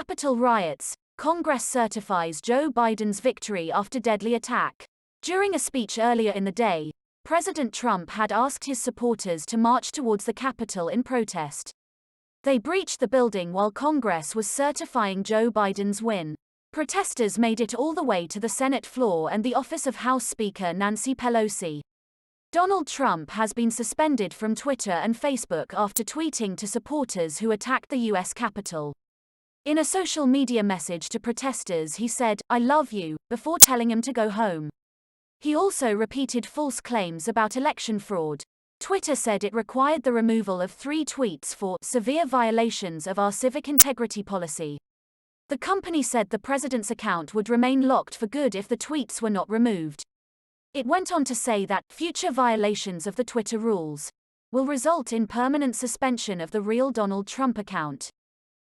Capitol riots, Congress certifies Joe Biden's victory after deadly attack. During a speech earlier in the day, President Trump had asked his supporters to march towards the Capitol in protest. They breached the building while Congress was certifying Joe Biden's win. Protesters made it all the way to the Senate floor and the office of House Speaker Nancy Pelosi. Donald Trump has been suspended from Twitter and Facebook after tweeting to supporters who attacked the U.S. Capitol. In a social media message to protesters, he said, "I love you," before telling them to go home. He also repeated false claims about election fraud. Twitter said it required the removal of 3 tweets for severe violations of our civic integrity policy. The company said the president's account would remain locked for good if the tweets were not removed. It went on to say that future violations of the Twitter rules will result in permanent suspension of the real Donald Trump account.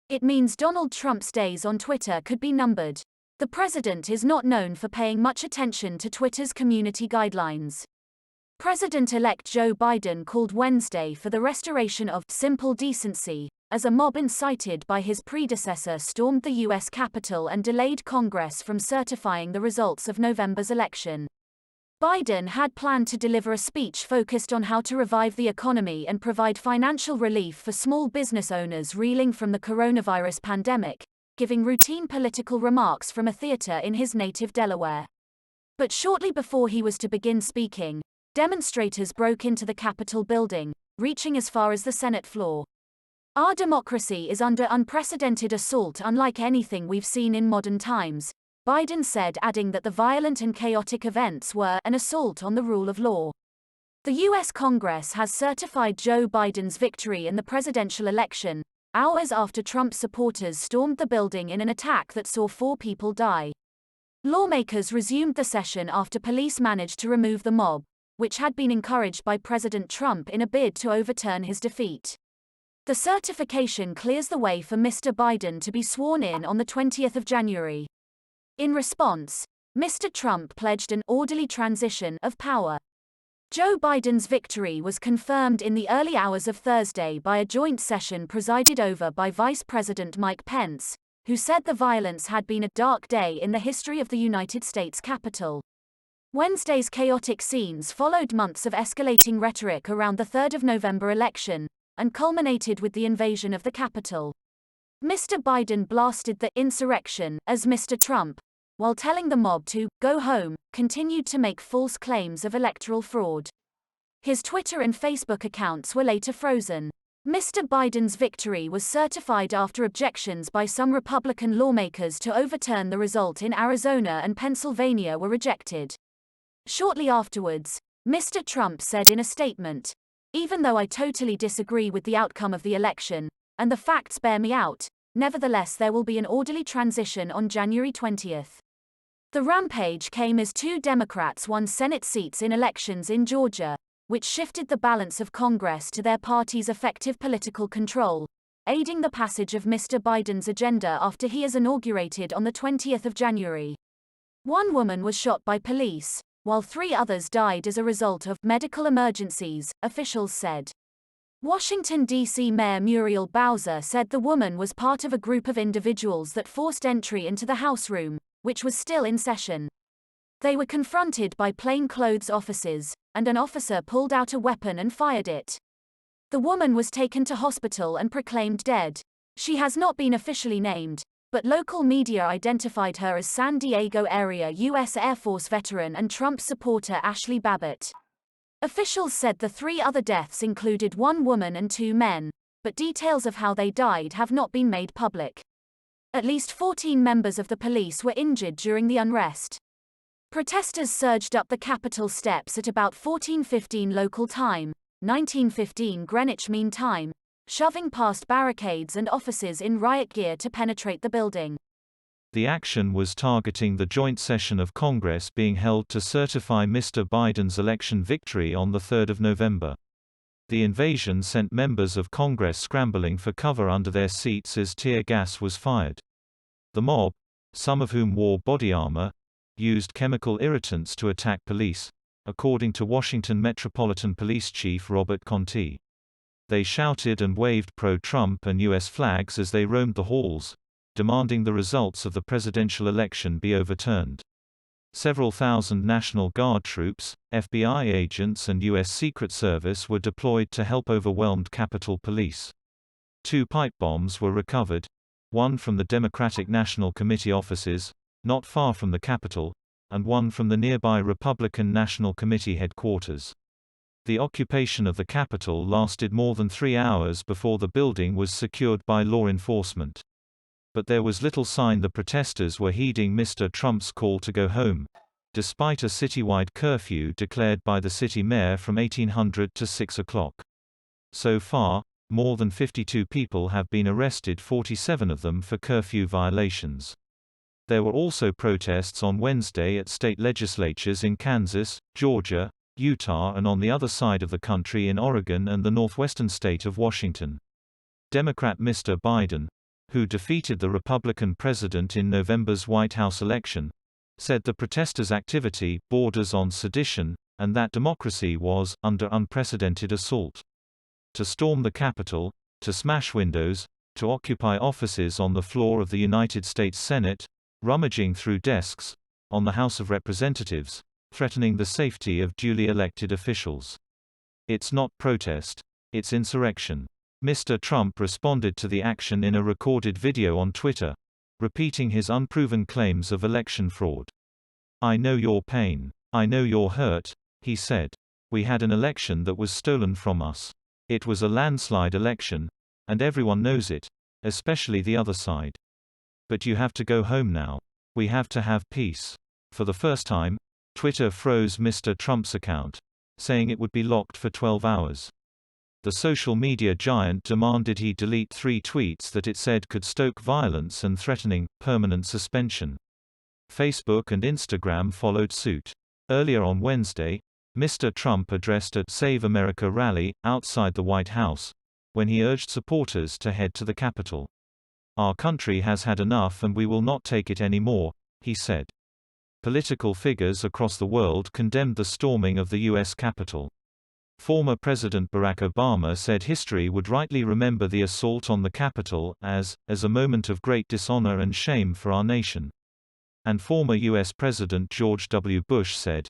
It means Donald Trump's days on Twitter could be numbered. The president is not known for paying much attention to Twitter's community guidelines. President-elect Joe Biden called Wednesday for the restoration of simple decency, as a mob incited by his predecessor stormed the U.S. Capitol and delayed Congress from certifying the results of November's election. Biden had planned to deliver a speech focused on how to revive the economy and provide financial relief for small business owners reeling from the coronavirus pandemic, giving routine political remarks from a theater in his native Delaware. But shortly before he was to begin speaking, demonstrators broke into the Capitol building, reaching as far as the Senate floor. "Our democracy is under unprecedented assault unlike anything we've seen in modern times," Biden said, adding that the violent and chaotic events were an assault on the rule of law. The U.S. Congress has certified Joe Biden's victory in the presidential election, hours after Trump supporters stormed the building in an attack that saw 4 people die. Lawmakers resumed the session after police managed to remove the mob, which had been encouraged by President Trump in a bid to overturn his defeat. The certification clears the way for Mr. Biden to be sworn in on the 20th of January. In response, Mr. Trump pledged an orderly transition of power. Joe Biden's victory was confirmed in the early hours of Thursday by a joint session presided over by Vice President Mike Pence, who said the violence had been a dark day in the history of the United States Capitol. Wednesday's chaotic scenes followed months of escalating rhetoric around the 3rd of November election, and culminated with the invasion of the Capitol. Mr. Biden blasted the insurrection as Mr. Trump, while telling the mob to go home, continued to make false claims of electoral fraud. His Twitter and Facebook accounts were later frozen. Mr. Biden's victory was certified after objections by some Republican lawmakers to overturn the result in Arizona and Pennsylvania were rejected. Shortly afterwards, Mr. Trump said in a statement, "Even though I totally disagree with the outcome of the election, and the facts bear me out, nevertheless there will be an orderly transition on January 20th. The rampage came as 2 Democrats won Senate seats in elections in Georgia, which shifted the balance of Congress to their party's effective political control, aiding the passage of Mr. Biden's agenda after he is inaugurated on the 20th of January. 1 woman was shot by police, while 3 others died as a result of medical emergencies, officials said. Washington, D.C. Mayor Muriel Bowser said the woman was part of a group of individuals that forced entry into the House room, which was still in session. They were confronted by plainclothes officers, and an officer pulled out a weapon and fired it. The woman was taken to hospital and proclaimed dead. She has not been officially named, but local media identified her as San Diego area U.S. Air Force veteran and Trump supporter Ashley Babbitt. Officials said the 3 other deaths included 1 woman and 2 men, but details of how they died have not been made public. At least 14 members of the police were injured during the unrest. Protesters surged up the Capitol steps at about 14:15 local time, 19:15 Greenwich Mean Time, shoving past barricades and officers in riot gear to penetrate the building. The action was targeting the joint session of Congress being held to certify Mr. Biden's election victory on the 3rd of November. The invasion sent members of Congress scrambling for cover under their seats as tear gas was fired. The mob, some of whom wore body armor, used chemical irritants to attack police, according to Washington Metropolitan Police Chief Robert Conti. They shouted and waved pro-Trump and U.S. flags as they roamed the halls, demanding the results of the presidential election be overturned. Several thousand National Guard troops, FBI agents and U.S. Secret Service were deployed to help overwhelmed Capitol Police. 2 pipe bombs were recovered, one from the Democratic National Committee offices, not far from the Capitol, and one from the nearby Republican National Committee headquarters. The occupation of the Capitol lasted more than 3 hours before the building was secured by law enforcement. But there was little sign the protesters were heeding Mr. Trump's call to go home, despite a citywide curfew declared by the city mayor from 1800 to 6 o'clock. So far, more than 52 people have been arrested, 47 of them for curfew violations. There were also protests on Wednesday at state legislatures in Kansas, Georgia, Utah and on the other side of the country in Oregon and the northwestern state of Washington. Democrat Mr. Biden, who defeated the Republican president in November's White House election, said the protesters' activity borders on sedition, and that democracy was under unprecedented assault. To storm the Capitol, to smash windows, to occupy offices on the floor of the United States Senate, rummaging through desks, on the House of Representatives, threatening the safety of duly elected officials. It's not protest, it's insurrection. Mr. Trump responded to the action in a recorded video on Twitter, repeating his unproven claims of election fraud. "I know your pain. I know you're hurt," he said. "We had an election that was stolen from us. It was a landslide election, and everyone knows it, especially the other side. But you have to go home now. We have to have peace." For the first time, Twitter froze Mr. Trump's account, saying it would be locked for 12 hours. The social media giant demanded he delete 3 tweets that it said could stoke violence and threatening permanent suspension. Facebook and Instagram followed suit. Earlier on Wednesday, Mr. Trump addressed a Save America rally outside the White House, when he urged supporters to head to the Capitol. "Our country has had enough and we will not take it anymore," he said. Political figures across the world condemned the storming of the U.S. Capitol. Former President Barack Obama said history would rightly remember the assault on the Capitol as a moment of great dishonor and shame for our nation. And former U.S. President George W. Bush said,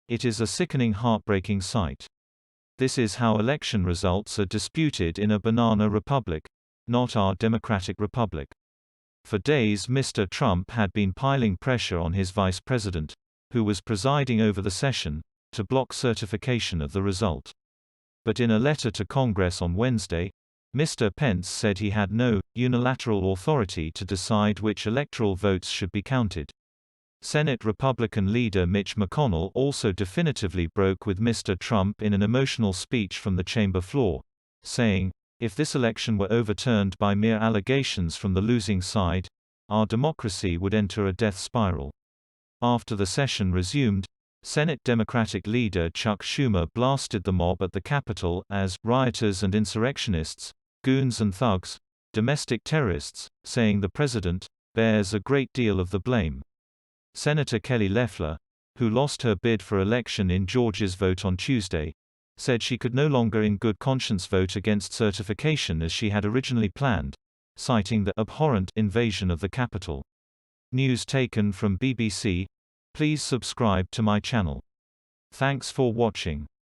"It is a sickening, heartbreaking sight. This is how election results are disputed in a banana republic, not our democratic republic." For days Mr. Trump had been piling pressure on his vice president, who was presiding over the session, to block certification of the result. But in a letter to Congress on Wednesday, Mr. Pence said he had no unilateral authority to decide which electoral votes should be counted. Senate Republican leader Mitch McConnell also definitively broke with Mr. Trump in an emotional speech from the chamber floor, saying, "If this election were overturned by mere allegations from the losing side, our democracy would enter a death spiral." After the session resumed, Senate Democratic leader Chuck Schumer blasted the mob at the Capitol as rioters and insurrectionists, goons and thugs, domestic terrorists, saying the president bears a great deal of the blame. Senator Kelly Loeffler, who lost her bid for election in Georgia's vote on Tuesday, said she could no longer in good conscience vote against certification as she had originally planned, citing the abhorrent invasion of the Capitol. News taken from BBC. Please subscribe to my channel. Thanks for watching.